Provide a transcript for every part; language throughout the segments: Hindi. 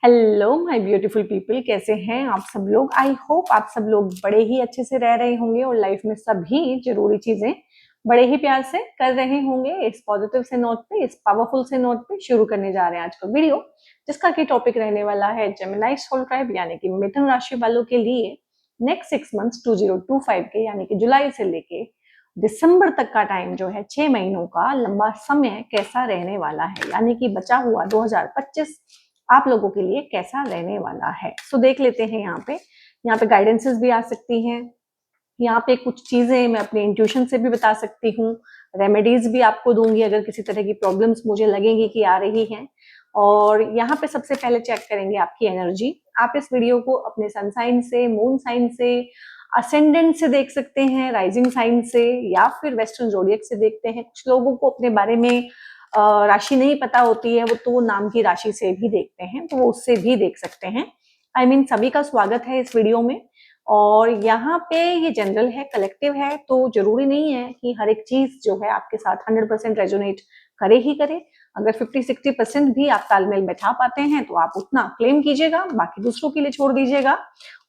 हेलो माय ब्यूटीफुल पीपल, कैसे हैं आप सब लोग। आई होप आप सब लोग बड़े ही अच्छे से रह रहे होंगे और लाइफ में सभी जरूरी चीजें बड़े ही प्यार से कर रहे होंगे। इस पॉजिटिव से नोट पे, इस पावरफुल से नोट पे शुरू करने जा रहे हैं आज का वीडियो, जिसका की टॉपिक रहने वाला है जेमिनी सोल ट्राइब यानी कि मिथुन राशि वालों के लिए नेक्स्ट 6 मंथ्स 2025 के यानी कि जुलाई से लेके दिसंबर तक का टाइम जो है 6 महीनों का लंबा समय कैसा रहने वाला है, यानी कि बचा हुआ 2025 आप लोगों के लिए कैसा रहने वाला है। सो देख लेते हैं। यहाँ पे गाइडेंसेस भी आ सकती हैं। यहाँ पे कुछ चीजें मैं अपने इंट्यूशन से भी बता सकती हूँ। रेमेडीज भी आपको दूंगी अगर किसी तरह की प्रॉब्लम्स मुझे लगेंगी कि आ रही हैं। और यहाँ पे सबसे पहले चेक करेंगे आपकी एनर्जी। आप इस वीडियो को अपने सन साइन से, मून साइन से, असेंडेंट से देख सकते हैं, राइजिंग साइन से, या फिर वेस्टर्न जोडियक से देखते हैं। कुछ लोगों को अपने बारे में राशि नहीं पता होती है, वो तो नाम की राशि से भी देखते हैं, तो वो उससे भी देख सकते हैं। आई मीन सभी का स्वागत है इस वीडियो में। और यहाँ पे ये जनरल है, कलेक्टिव है, तो जरूरी नहीं है कि हर एक चीज जो है आपके साथ 100% रेजोनेट करे ही करे। अगर 50-60% भी आप तालमेल बैठा पाते हैं तो आप उतना क्लेम कीजिएगा, बाकी दूसरों के लिए छोड़ दीजिएगा।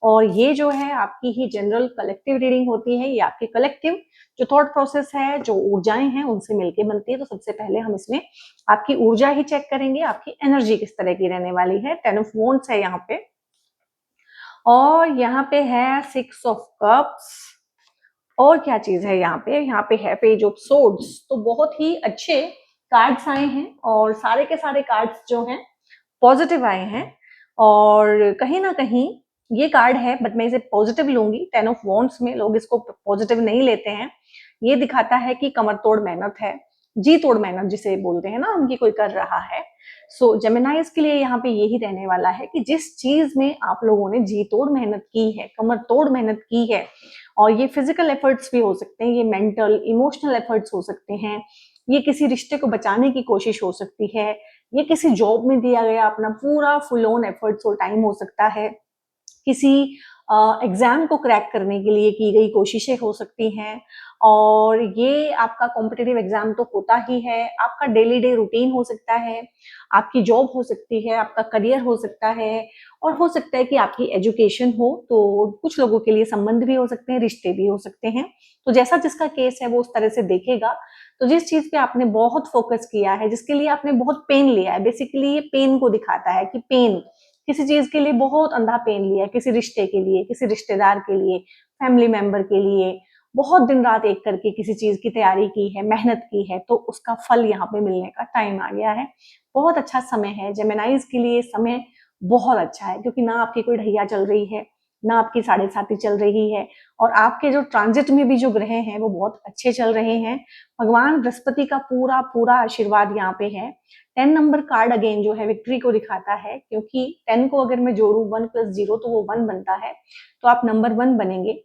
और ये जो है आपकी ही जनरल कलेक्टिव रीडिंग होती है। ये आपके कलेक्टिव जो थॉट प्रोसेस है, जो ऊर्जाएं हैं, उनसे मिलके बनती है। तो सबसे पहले हम इसमें आपकी ऊर्जा ही चेक करेंगे, आपकी एनर्जी किस तरह की रहने वाली है। 10 ऑफ वॉन्ड्स है यहाँ पे, और यहाँ पे है 6 ऑफ कप्स। और क्या चीज है यहाँ पे है पेज ऑफ सोर्ड्स। तो बहुत ही अच्छे कार्ड्स आए हैं और सारे के सारे कार्ड्स जो हैं पॉजिटिव आए हैं। और कहीं ना कहीं ये कार्ड है, बट मैं इसे पॉजिटिव लूंगी। 10 ऑफ वॉन्ड्स में लोग इसको पॉजिटिव नहीं लेते हैं। ये दिखाता है कि कमर तोड़ मेहनत है, जी तोड़ मेहनत जिसे बोलते हैं ना, उनकी कोई कर रहा है। सो जेमिनाइज के लिए यहाँ पे यही रहने वाला है कि जिस चीज में आप लोगों ने जी तोड़ मेहनत की है, कमर तोड़ मेहनत की है, और ये फिजिकल एफर्ट्स भी हो सकते हैं, ये मेंटल इमोशनल एफर्ट्स हो सकते हैं, ये किसी रिश्ते को बचाने की कोशिश हो सकती है, ये किसी जॉब में दिया गया अपना पूरा फुल ऑन एफर्ट्स और टाइम हो सकता है, किसी एग्जाम को क्रैक करने के लिए की गई कोशिशें हो सकती हैं। और ये आपका कॉम्पिटिटिव एग्जाम तो होता ही है, आपका डेली डे रूटीन हो सकता है, आपकी जॉब हो सकती है, आपका करियर हो सकता है, और हो सकता है कि आपकी एजुकेशन हो। तो कुछ लोगों के लिए संबंध भी हो सकते हैं, रिश्ते भी हो सकते हैं। तो जैसा जिसका केस है वो उस तरह से देखेगा। तो जिस चीज पे आपने बहुत फोकस किया है, जिसके लिए आपने बहुत पेन लिया है, बेसिकली ये पेन को दिखाता है कि पेन, किसी चीज के लिए बहुत अंधा पेन लिया है, किसी रिश्ते के लिए, किसी रिश्तेदार के लिए, फैमिली मेंबर के लिए, बहुत दिन रात एक करके किसी चीज की तैयारी की है, मेहनत की है, तो उसका फल यहाँ पे मिलने का टाइम आ गया है। बहुत अच्छा समय है जेमिनाइज के लिए, समय बहुत अच्छा है, क्योंकि ना आपकी कोई ढैया चल रही है, ना आपकी साढ़े साथी चल रही है, और आपके जो ट्रांजिट में भी जो ग्रह हैं वो बहुत अच्छे चल रहे हैं। भगवान बृहस्पति का पूरा पूरा आशीर्वाद यहाँ पे है। 10 नंबर कार्ड अगेन जो है विक्ट्री को दिखाता है, क्योंकि 10 को अगर मैं जोड़ू 1+0 तो वो 1 बनता है। तो आप नंबर 1 बनेंगे।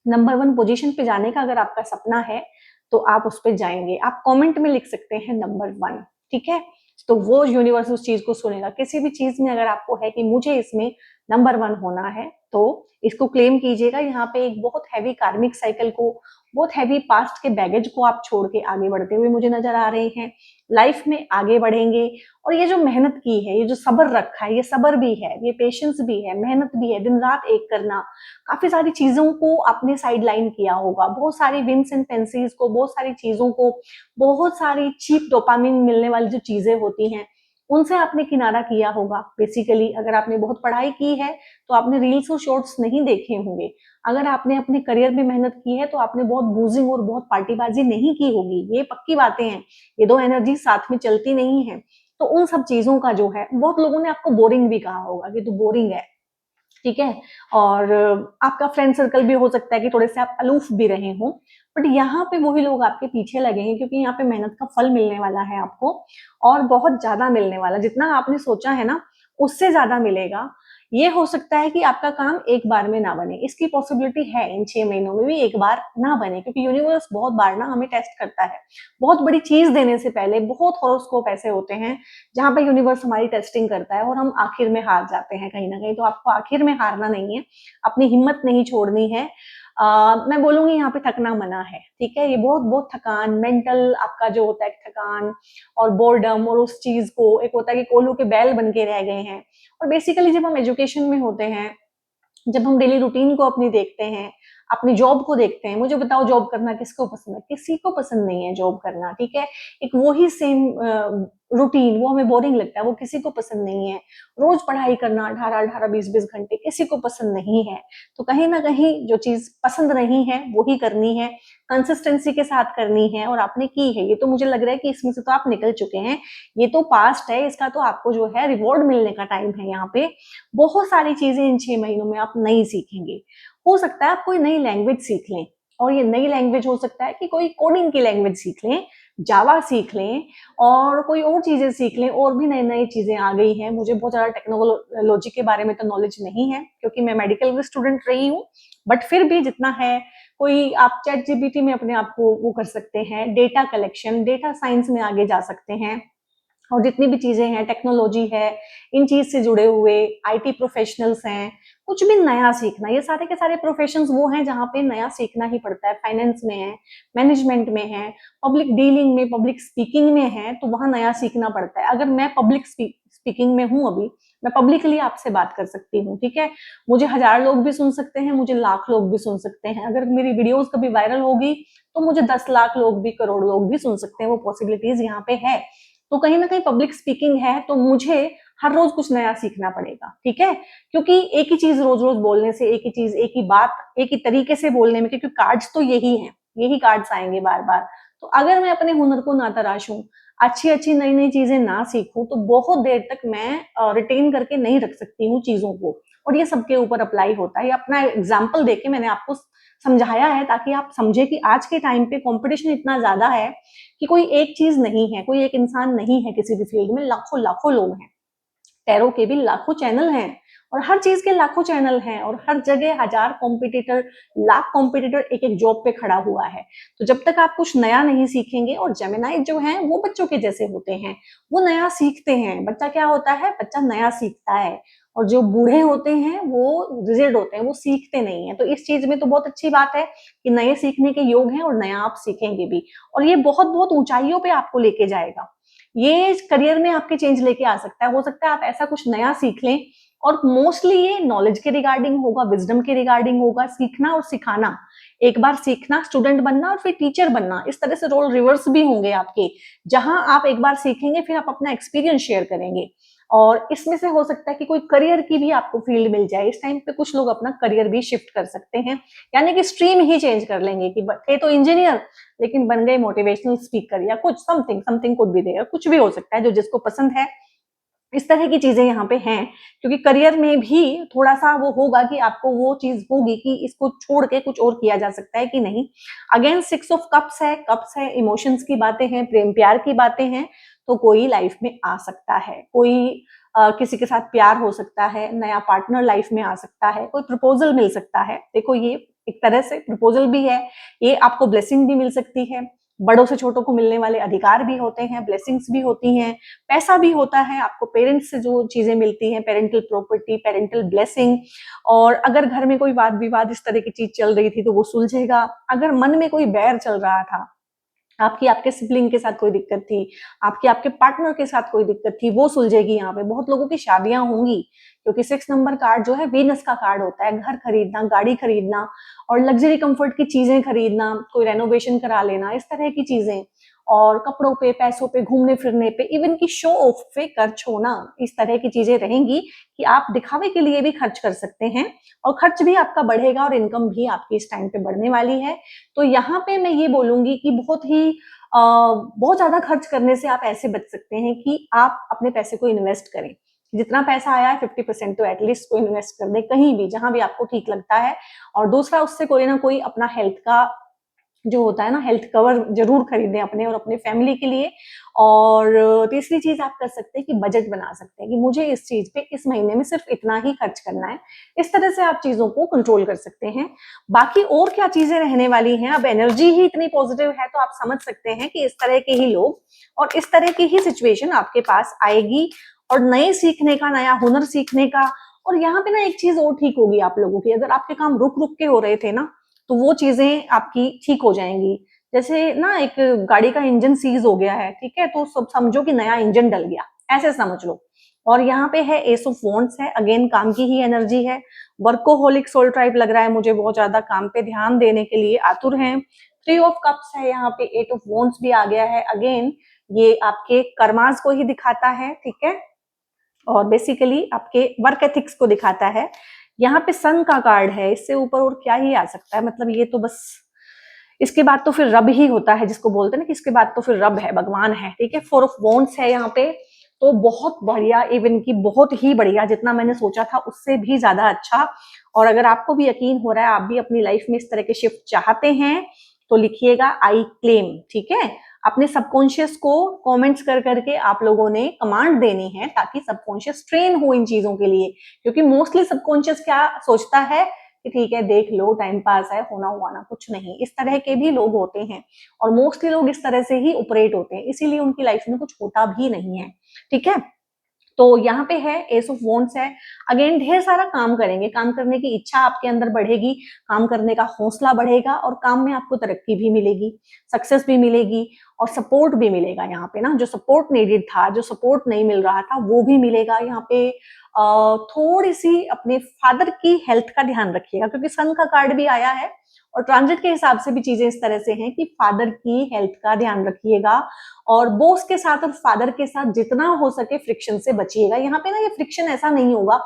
नंबर 1 पोजीशन पे जाने का अगर आपका सपना है तो आप उस पर जाएंगे। आप कमेंट में लिख सकते हैं नंबर 1, ठीक है। तो वो यूनिवर्स उस चीज को सुनेगा। किसी भी चीज में अगर आपको है कि मुझे इसमें नंबर 1 होना है, तो इसको क्लेम कीजिएगा। यहाँ पे एक बहुत हैवी कार्मिक साइकिल को, बहुत हैवी पास्ट के बैगेज को आप छोड़ के आगे बढ़ते हुए मुझे नजर आ रहे हैं। लाइफ में आगे बढ़ेंगे। और ये जो मेहनत की है, ये जो सब्र रखा है, ये सब्र भी है, ये पेशेंस भी है, मेहनत भी है, दिन रात एक करना, काफी सारी चीजों को आपने साइड लाइन किया होगा, बहुत सारी विंस एंड पेंसीज को, बहुत सारी चीजों को, बहुत सारी चीप डोपामिन मिलने वाली जो चीजें होती हैं उनसे आपने किनारा किया होगा। बेसिकली अगर आपने बहुत पढ़ाई की है तो आपने रील्स और शॉर्ट्स नहीं देखे होंगे। अगर आपने अपने करियर में मेहनत की है तो आपने बहुत बूजिंग और बहुत पार्टीबाजी नहीं की होगी। ये पक्की बातें हैं, ये दो एनर्जी साथ में चलती नहीं है। तो उन सब चीजों का जो है, बहुत लोगों ने आपको बोरिंग भी कहा होगा कि तू बोरिंग है, ठीक है। और आपका फ्रेंड सर्कल भी हो सकता है कि थोड़े से आप अलूफ भी रहे हो, बट यहाँ पे वही लोग आपके पीछे लगेंगे, क्योंकि यहाँ पे मेहनत का फल मिलने वाला है आपको, और बहुत ज्यादा मिलने वाला। जितना आपने सोचा है ना उससे ज्यादा मिलेगा। ये हो सकता है कि आपका काम एक बार में ना बने, इसकी पॉसिबिलिटी है इन 6 महीनों में भी एक बार ना बने, क्योंकि यूनिवर्स बहुत बार ना हमें टेस्ट करता है। बहुत बड़ी चीज देने से पहले बहुत हॉरोस्कोप ऐसे होते हैं जहां पे यूनिवर्स हमारी टेस्टिंग करता है और हम आखिर में हार जाते हैं कहीं ना कहीं। तो आपको आखिर में हारना नहीं है, अपनी हिम्मत नहीं छोड़नी है। मैं बोलूंगी यहाँ पे थकना मना है, ठीक है। ये बहुत बहुत थकान, मेंटल आपका जो होता है थकान और बोर्डम, और उस चीज को एक होता है कि कोल्हू के बैल बन के रह गए हैं। और बेसिकली जब हम एजुकेशन में होते हैं, जब हम डेली रूटीन को अपनी देखते हैं, अपनी जॉब को देखते हैं, मुझे बताओ जॉब करना किसको पसंद है? किसी को पसंद नहीं है जॉब करना, ठीक है। एक वो ही सेम रूटीन, वो हमें बोरिंग लगता है, वो किसी को पसंद नहीं है। रोज पढ़ाई करना 18-18, 20-20 घंटे किसी को पसंद नहीं है। तो कहीं ना कहीं जो चीज पसंद नहीं है वो ही करनी है, कंसिस्टेंसी के साथ करनी है, और आपने की है। ये तो मुझे लग रहा है कि इसमें से तो आप निकल चुके हैं, ये तो पास्ट है, इसका तो आपको जो है रिवॉर्ड मिलने का टाइम है। यहाँ पे बहुत सारी चीजें इन 6 महीनों में आप नई सीखेंगे। हो सकता है आप कोई नई लैंग्वेज सीख लें, और ये नई लैंग्वेज हो सकता है कि कोई कोडिंग की लैंग्वेज सीख लें, जावा सीख लें, और कोई और चीजें सीख लें। और भी नई नई चीजें आ गई हैं। मुझे बहुत ज्यादा टेक्नोलॉजी के बारे में तो नॉलेज नहीं है, क्योंकि मैं मेडिकल स्टूडेंट रही हूँ, बट फिर भी जितना है, कोई आप चैट जीपीटी में अपने आप को वो कर सकते हैं, डेटा कलेक्शन, डेटा साइंस में आगे जा सकते हैं। और जितनी भी चीजें हैं, टेक्नोलॉजी है, इन चीज से जुड़े हुए आईटी प्रोफेशनल्स हैं, कुछ भी नया सीखना, ये सारे के सारे प्रोफेशंस वो हैं जहाँ पे नया सीखना ही पड़ता है। फाइनेंस में है, मैनेजमेंट में है, पब्लिक डीलिंग में, पब्लिक स्पीकिंग में है, तो वहां नया सीखना पड़ता है। अगर मैं पब्लिक स्पीकिंग में हूँ अभी, मैं पब्लिकली आपसे बात कर सकती हूँ, ठीक है। मुझे 1000 लोग भी सुन सकते हैं, मुझे लाख लोग भी सुन सकते हैं। अगर मेरी वीडियोस कभी वायरल होगी तो मुझे 10 लाख लोग भी, करोड़ लोग भी सुन सकते हैं। वो पॉसिबिलिटीज यहाँ पे है। तो कहीं ना कहीं पब्लिक स्पीकिंग है, तो मुझे हर रोज कुछ नया सीखना पड़ेगा, ठीक है। क्योंकि एक ही चीज रोज रोज बोलने से, एक ही चीज, एक ही बात, एक ही तरीके से बोलने में, क्योंकि कार्ड्स तो यही हैं, यही कार्ड्स आएंगे बार बार। तो अगर मैं अपने हुनर को ना तराशूं, अच्छी अच्छी नई नई चीजें ना सीखूं, तो बहुत देर तक मैं रिटेन करके नहीं रख सकती हूँ चीजों को। और ये सबके ऊपर अप्लाई होता है। ये अपना एग्जाम्पल देके मैंने आपको समझाया है, ताकि आप समझे कि आज के टाइम पे कंपटीशन इतना ज्यादा है कि कोई एक चीज नहीं है, कोई एक इंसान नहीं है किसी भी फील्ड में, लाखों लाखों लोग हैं। टैरो के भी लाखों चैनल हैं, और हर चीज के लाखों चैनल हैं, और हर जगह 1000 कॉम्पिटिटर, लाख कॉम्पिटिटर एक एक जॉब पे खड़ा हुआ है। तो जब तक आप कुछ नया नहीं सीखेंगे, और जेमिनाई जो है वो बच्चों के जैसे होते हैं, वो नया सीखते हैं। बच्चा क्या होता है? बच्चा नया सीखता है। और जो बूढ़े होते हैं वो रिजिड होते हैं, वो सीखते नहीं है। तो इस चीज में तो बहुत अच्छी बात है कि नए सीखने के योग हैं, और नया आप सीखेंगे भी, और ये बहुत बहुत ऊंचाइयों पे आपको लेके जाएगा। ये करियर में आपके चेंज लेके आ सकता है। हो सकता है आप ऐसा कुछ नया सीख लें, और मोस्टली ये नॉलेज के रिगार्डिंग होगा, विजडम के रिगार्डिंग होगा। सीखना और सिखाना, एक बार सीखना, स्टूडेंट बनना, और फिर टीचर बनना, इस तरह से रोल रिवर्स भी होंगे आपके। जहां आप एक बार सीखेंगे, फिर आप अपना एक्सपीरियंस शेयर करेंगे, और इसमें से हो सकता है कि कोई करियर की भी आपको फील्ड मिल जाए। इस टाइम पे कुछ लोग अपना करियर भी शिफ्ट कर सकते हैं, यानी कि स्ट्रीम ही चेंज कर लेंगे, कि थे तो इंजीनियर लेकिन बन गए मोटिवेशनल स्पीकर, या कुछ समथिंग समथिंग कुछ भी देगा, कुछ भी हो सकता है जो जिसको पसंद है। इस तरह की चीजें यहाँ पे हैं, क्योंकि करियर में भी थोड़ा सा वो होगा कि आपको वो चीज होगी कि इसको छोड़ के कुछ और किया जा सकता है कि नहीं। अगेन 6 ऑफ कप्स है, कप्स है, इमोशंस की बातें हैं, प्रेम प्यार की बातें हैं। तो कोई लाइफ में आ सकता है, कोई किसी के साथ प्यार हो सकता है, नया पार्टनर लाइफ में आ सकता है, कोई प्रपोजल मिल सकता है। देखो ये एक तरह से प्रपोजल भी है, ये आपको ब्लेसिंग भी मिल सकती है। बड़ों से छोटों को मिलने वाले अधिकार भी होते हैं, ब्लेसिंग्स भी होती हैं, पैसा भी होता है, आपको पेरेंट्स से जो चीजें मिलती हैं, पेरेंटल प्रॉपर्टी, पेरेंटल ब्लेसिंग। और अगर घर में कोई वाद विवाद इस तरह की चीज चल रही थी तो वो सुलझेगा। अगर मन में कोई बैर चल रहा था, आपकी आपके सिबलिंग के साथ कोई दिक्कत थी, आपकी आपके पार्टनर के साथ कोई दिक्कत थी, वो सुलझेगी। यहाँ पे बहुत लोगों की शादियां होंगी, क्योंकि 6 नंबर कार्ड जो है वीनस का कार्ड होता है। घर खरीदना, गाड़ी खरीदना, और लग्जरी कंफर्ट की चीजें खरीदना, कोई रेनोवेशन करा लेना, इस तरह की चीजें। और कपड़ों पे, पैसों पे, घूमने फिरने पे, इवन की शो ऑफ पे खर्च होना, इस तरह की चीजें रहेंगी कि आप दिखावे के लिए भी खर्च कर सकते हैं, और खर्च भी आपका बढ़ेगा, और इनकम भी आपकी इस टाइम पे बढ़ने वाली है। तो यहाँ पे मैं ये बोलूंगी कि बहुत ज्यादा खर्च करने से आप ऐसे बच सकते हैं कि आप अपने पैसे को इन्वेस्ट करें। जितना पैसा आया है 50% तो एटलीस्ट को इन्वेस्ट कर दे, कहीं भी जहां भी आपको ठीक लगता है। और दूसरा, उससे कोई ना कोई अपना हेल्थ का जो होता है ना, हेल्थ कवर जरूर खरीदें अपने और अपने फैमिली के लिए। और तीसरी चीज आप कर सकते हैं कि बजट बना सकते हैं कि मुझे इस चीज पे इस महीने में सिर्फ इतना ही खर्च करना है। इस तरह से आप चीजों को कंट्रोल कर सकते हैं। बाकी और क्या चीजें रहने वाली हैं, अब एनर्जी ही इतनी पॉजिटिव है, तो आप समझ सकते हैं कि इस तरह के ही लोग और इस तरह की ही सिचुएशन आपके पास आएगी, और नए सीखने का, नया हुनर सीखने का। और यहाँ पे ना एक चीज और ठीक होगी आप लोगों की, अगर आपके काम रुक रुक के हो रहे थे ना, तो वो चीजें आपकी ठीक हो जाएंगी। जैसे ना एक गाड़ी का इंजन सीज हो गया है, ठीक है, तो सब समझो कि नया इंजन डल गया, ऐसे समझ लो। और यहाँ पे है एस ऑफ वॉन्ड्स है, अगेन काम की ही एनर्जी है। वर्कोहोलिक सोल टाइप लग रहा है मुझे, बहुत ज्यादा काम पे ध्यान देने के लिए आतुर हैं। थ्री ऑफ कप्स है यहाँ पे, एट ऑफ वॉन्ड्स भी आ गया है, अगेन ये आपके कर्मास को ही दिखाता है, ठीक है, और बेसिकली आपके वर्क एथिक्स को दिखाता है। यहाँ पे सन का कार्ड है, इससे ऊपर और क्या ही आ सकता है, मतलब ये तो बस, इसके बाद तो फिर रब ही होता है, जिसको बोलते हैं ना कि इसके बाद तो फिर रब है, भगवान है, ठीक है। फोर ऑफ वॉन्ड्स है यहाँ पे, तो बहुत बढ़िया, इवन की बहुत ही बढ़िया, जितना मैंने सोचा था उससे भी ज्यादा अच्छा। और अगर आपको भी यकीन हो रहा है, आप भी अपनी लाइफ में इस तरह के शिफ्ट चाहते हैं, तो लिखिएगा आई क्लेम, ठीक है। अपने सबकॉन्शियस को कमेंट्स कर करके आप लोगों ने कमांड देनी है, ताकि सबकॉन्शियस ट्रेन हो इन चीजों के लिए, क्योंकि मोस्टली सबकॉन्शियस क्या सोचता है कि ठीक है देख लो, टाइम पास है, होना हुआ ना कुछ नहीं, इस तरह के भी लोग होते हैं। और मोस्टली लोग इस तरह से ही ऑपरेट होते हैं, इसीलिए उनकी लाइफ में कुछ होता भी नहीं है, ठीक है। तो यहाँ पे है एस ऑफ वॉन्ड्स है, अगेन ढेर सारा काम करेंगे, काम करने की इच्छा आपके अंदर बढ़ेगी, काम करने का हौसला बढ़ेगा, और काम में आपको तरक्की भी मिलेगी, सक्सेस भी मिलेगी, और सपोर्ट भी मिलेगा। यहाँ पे ना जो सपोर्ट नीडेड था, जो सपोर्ट नहीं मिल रहा था, वो भी मिलेगा। यहाँ पे थोड़ी सी अपने फादर की हेल्थ का ध्यान रखिएगा, क्योंकि सन का कार्ड भी आया है, और ट्रांजिट के हिसाब से भी चीजें इस तरह से हैं कि फादर की हेल्थ का ध्यान रखिएगा, और बॉस के साथ और फादर के साथ जितना हो सके फ्रिक्शन से बचिएगा। यहाँ पे ना ये फ्रिक्शन ऐसा नहीं होगा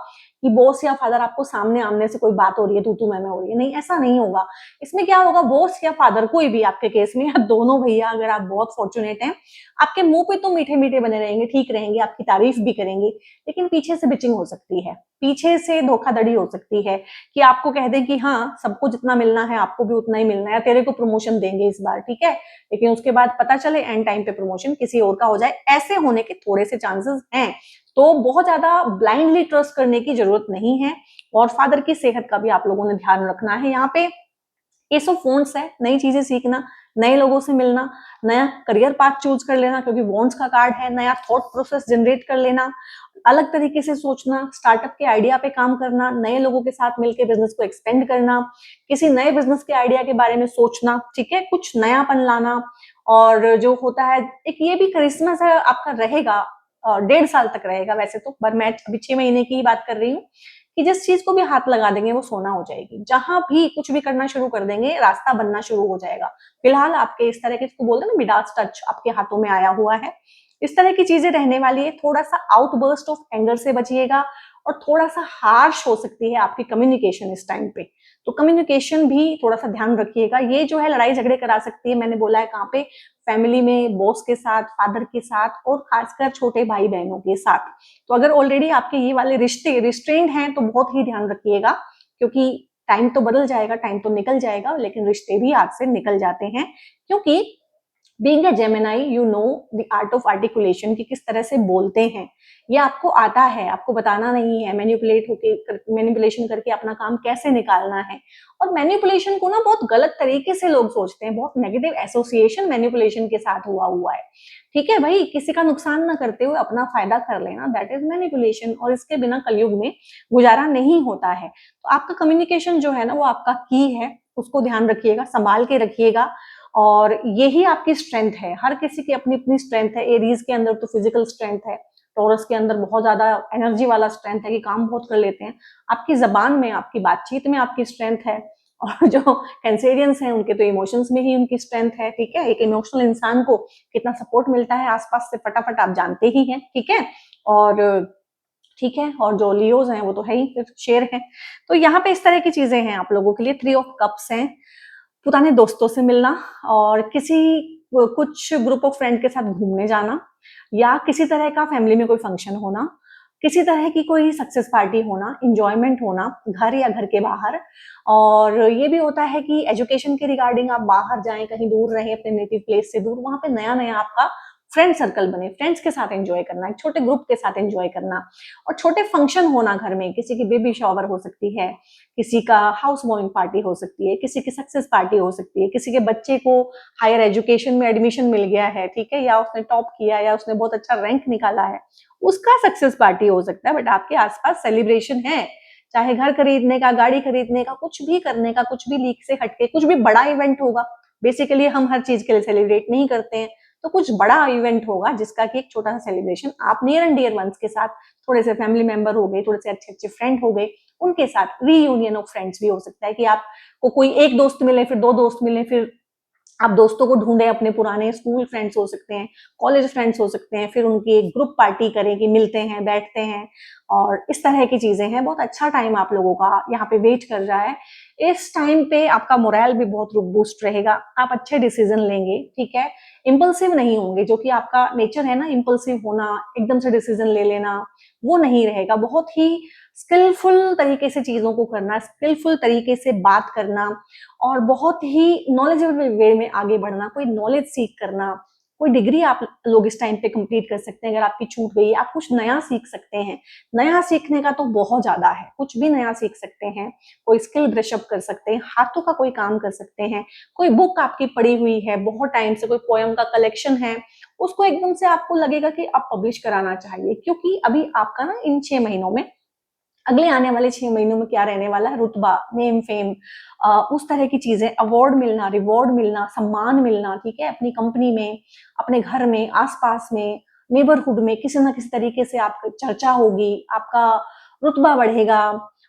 कि बॉस या फादर आपको सामने आमने से कोई बात हो रही है, तू मैं हो रही है, नहीं, ऐसा नहीं होगा। इसमें क्या होगा, बॉस या फादर, कोई भी आपके केस में, या दोनों भैया, अगर आप बहुत फॉर्चुनेट हैं, आपके मुंह पे तो मीठे मीठे बने रहेंगे, ठीक रहेंगे, आपकी तारीफ भी करेंगे, लेकिन पीछे से बिचिंग हो सकती है, पीछे से धोखाधड़ी हो सकती है, कि आपको कह दें कि हाँ सबको जितना मिलना है आपको भी उतना ही मिलना है, तेरे को प्रमोशन देंगे इस बार, ठीक है, लेकिन उसके बाद पता चले एंड टाइम पे प्रमोशन किसी और का हो जाए, ऐसे होने के थोड़े से चांसेस हैं। तो बहुत ज्यादा ब्लाइंडली ट्रस्ट करने की जरूरत नहीं है, और फादर की सेहत का भी आप लोगों ने ध्यान रखना है। यहाँ पे एस ऑफ वॉन्ड्स है, नई चीजें सीखना, नए लोगों से मिलना, नया करियर पाथ चूज कर लेना, क्योंकि वॉन्ड्स का कार्ड है, नया थॉट प्रोसेस जनरेट कर लेना, अलग तरीके से सोचना, स्टार्टअप के आइडिया पे काम करना, नए लोगों के साथ मिलकर बिजनेस को एक्सपेंड करना, किसी नए बिजनेस के आइडिया के बारे में सोचना, ठीक है, कुछ नयापन लाना। और जो होता है, एक ये भी क्रिसमस है आपका रहेगा, 1.5 साल तक रहेगा वैसे तो, पर मैं अभी 6 महीने की ही बात कर रही हूँ, कि जिस चीज को भी हाथ लगा देंगे वो सोना हो जाएगी, जहां भी कुछ भी करना शुरू कर देंगे रास्ता बनना शुरू हो जाएगा। फिलहाल आपके इस तरह के, इसको बोलते हैं ना मिडास टच, आपके हाथों में आया हुआ है, इस तरह की चीजें रहने वाली है। थोड़ा सा आउटबर्स्ट ऑफ एंगर से बचिएगा, और थोड़ा सा हार्श हो सकती है आपकी कम्युनिकेशन इस टाइम पे, तो कम्युनिकेशन भी थोड़ा सा ध्यान रखिएगा। ये जो है लड़ाई झगड़े करा सकती है, मैंने बोला है कहाँ पे, फैमिली में, बॉस के साथ, फादर के साथ, और खासकर छोटे भाई बहनों के साथ। तो अगर ऑलरेडी आपके ये वाले रिश्ते रिस्ट्रेंड हैं, तो बहुत ही ध्यान रखिएगा, क्योंकि टाइम तो बदल जाएगा, टाइम तो निकल जाएगा, लेकिन रिश्ते भी हाथ से निकल जाते हैं, क्योंकि being a Gemini you know the art of articulation, कि किस तरह से बोलते हैं, ये आपको आता है, आपको बताना नहीं है, मैनिपुलेशन करके अपना काम कैसे निकालना है। और मैनिपुलेशन को ना बहुत गलत तरीके से लोग सोचते हैं, बहुत नेगेटिव एसोसिएशन मैनिपुलेशन के साथ हुआ है, ठीक है भाई, किसी का नुकसान ना करते हुए अपना फायदा कर लेना, दैट इज मैनिपुलेशन, और इसके बिना कलयुग में गुजारा नहीं होता है। तो आपका कम्युनिकेशन जो है ना, वो आपका की है, उसको ध्यान रखिएगा, संभाल के रखिएगा, और यही आपकी स्ट्रेंथ है। हर किसी की अपनी अपनी स्ट्रेंथ है, एरीज के अंदर तो फिजिकल स्ट्रेंथ है, टॉरस के अंदर बहुत ज्यादा एनर्जी वाला स्ट्रेंथ है कि काम बहुत कर लेते हैं, आपकी जबान में, आपकी बातचीत में आपकी स्ट्रेंथ है, और जो कैंसेरियंस हैं उनके तो इमोशंस में ही उनकी स्ट्रेंथ है, ठीक है। एक इमोशनल इंसान को कितना सपोर्ट मिलता है आसपास से, फटाफट आप जानते ही हैं, ठीक है। और ठीक है, और जो लियोज हैं वो तो है ही, फिर शेर है। तो यहाँ पे इस तरह की चीजें हैं आप लोगों के लिए। 3 ऑफ कप्स हैं, पुराने दोस्तों से मिलना, और किसी कुछ ग्रुप ऑफ फ्रेंड के साथ घूमने जाना, या किसी तरह का फैमिली में कोई फंक्शन होना, किसी तरह की कोई सक्सेस पार्टी होना, इंजॉयमेंट होना, घर या घर के बाहर। और ये भी होता है कि एजुकेशन के रिगार्डिंग आप बाहर जाएं, कहीं दूर रहें अपने नेटिव प्लेस से दूर, वहां पे नया नया आपका फ्रेंड सर्कल बने, फ्रेंड्स के साथ एंजॉय करना, एक छोटे ग्रुप के साथ एंजॉय करना, और छोटे फंक्शन होना घर में, किसी की बेबी शॉवर हो सकती है, किसी का हाउस वार्मिंग पार्टी हो सकती है, किसी की सक्सेस पार्टी हो सकती है, किसी के बच्चे को हायर एजुकेशन में एडमिशन मिल गया है, ठीक है, या उसने टॉप किया, या उसने बहुत अच्छा रैंक निकाला है, उसका सक्सेस पार्टी हो सकता है। बट आपके आसपास सेलिब्रेशन है, चाहे घर खरीदने का, गाड़ी खरीदने का, कुछ भी करने का, कुछ भी लीक से हटके, कुछ भी बड़ा इवेंट होगा। बेसिकली हम हर चीज के लिए सेलिब्रेट नहीं करते हैं, तो कुछ बड़ा इवेंट होगा जिसका कि एक छोटा सा सेलिब्रेशन आप नियर एंड डियर वंस के साथ, थोड़े से फैमिली मेंबर हो गए, थोड़े से अच्छे अच्छे फ्रेंड हो गए, उनके साथ रीयूनियन ऑफ फ्रेंड्स भी हो सकता है कि आपको कोई एक दोस्त मिले, फिर दो दोस्त मिले, फिर आप दोस्तों को ढूंढे, अपने पुराने स्कूल फ्रेंड्स हो सकते हैं, कॉलेज फ्रेंड्स हो सकते हैं, फिर उनकी एक ग्रुप पार्टी करें कि मिलते हैं, बैठते हैं, और इस तरह की चीजें हैं। बहुत अच्छा टाइम आप लोगों का यहाँ पे वेट कर रहा है। इस टाइम पे आपका मोरल भी बहुत बूस्ट रहेगा, आप अच्छे डिसीजन लेंगे, ठीक है, इम्पल्सिव नहीं होंगे, जो कि आपका नेचर है ना, इम्पल्सिव होना, एकदम से डिसीजन ले लेना, वो नहीं रहेगा। बहुत ही स्किलफुल तरीके से चीजों को करना, स्किलफुल तरीके से बात करना, और बहुत ही नॉलेजेबल वे में आगे बढ़ना, कोई नॉलेज सीख करना, कोई डिग्री आप लोग इस टाइम पे कंप्लीट कर सकते हैं। अगर आपकी छूट गई, आप कुछ नया सीख सकते हैं। नया सीखने का तो बहुत ज्यादा है, कुछ भी नया सीख सकते हैं, कोई स्किल ब्रशअप कर सकते हैं, हाथों का कोई काम कर सकते हैं, कोई बुक आपकी पढ़ी हुई है बहुत टाइम से, कोई पोयम का कलेक्शन है, उसको एकदम से आपको लगेगा कि अब पब्लिश कराना चाहिए, क्योंकि अभी आपका ना इन 6 महीनों में, अगले आने वाले 6 महीनों में क्या रहने वाला है, रुतबा, नेम, फेम, उस तरह की चीजें, अवार्ड मिलना, रिवॉर्ड मिलना, सम्मान मिलना, ठीक है, अपनी कंपनी में, अपने घर में, आसपास में, नेबरहुड में किसी ना किसी तरीके से आपकी चर्चा होगी, आपका रुतबा बढ़ेगा,